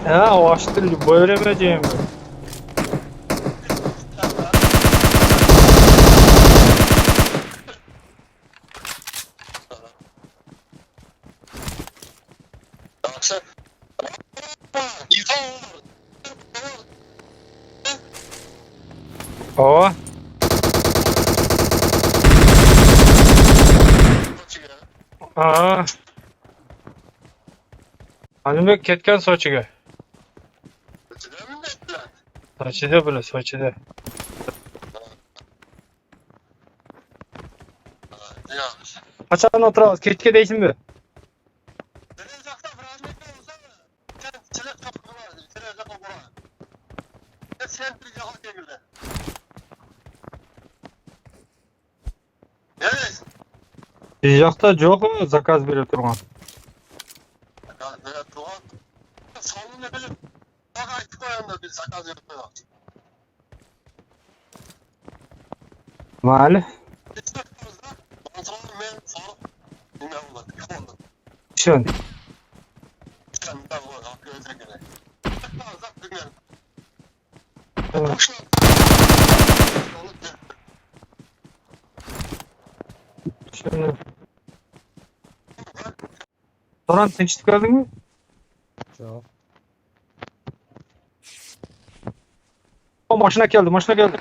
Ha, o açtırıcı bölemeyeceğim. O. Aa. Anime ketken Soçi'ge. Soçi'de bile Soçi'de. Kaçan oturağız. Ketke değilsin mi? Sıcakta çok mu zakaz verip durgan? Mali? Şun. Şunu. Soran tinçlik gördün mü? Çok. O maşına geldi, maşına geldi.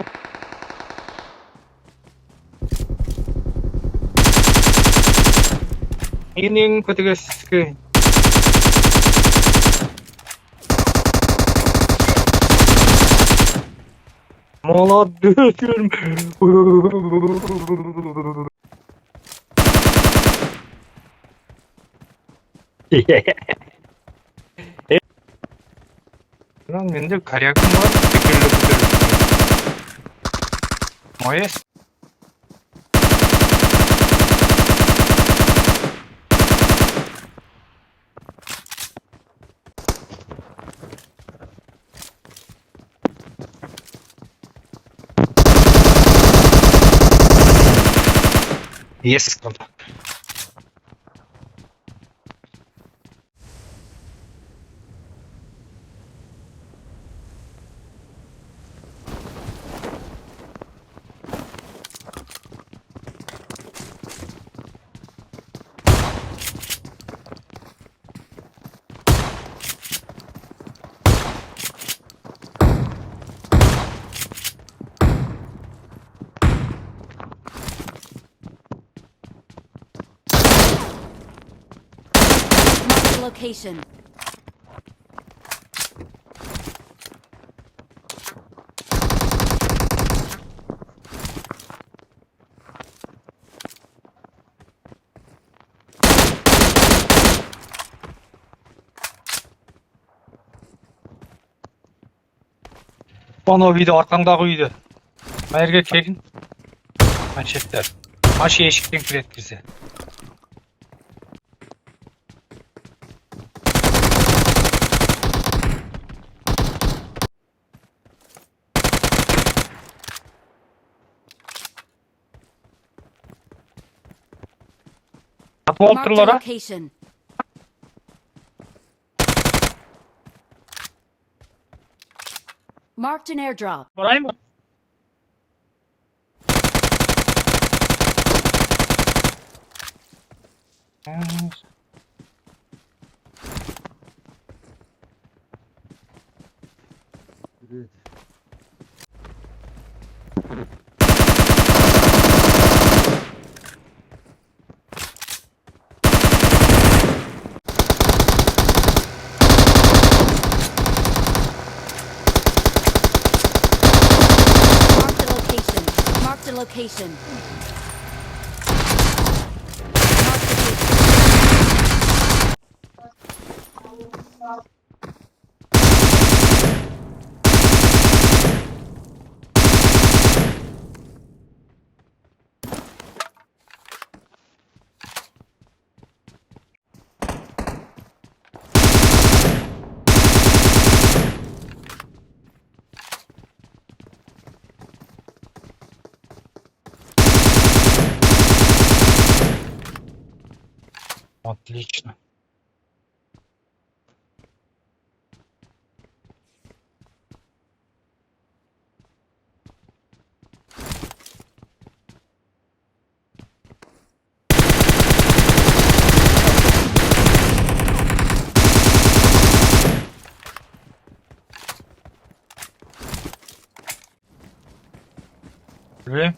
İnin kötüge sıkı. Mola dökülme. Lan bende karyakım var. Fikirli fikirli. Moyes. Yes, kaldı. Location. Bana video arkamda uydu. Hayırga kelin. Manşetler. Aşı eşikten kiret girse. Atma Marked a olturlara. location. Marked an airdrop. Orayı mı? Evet. Marked a location. Отлично. Really?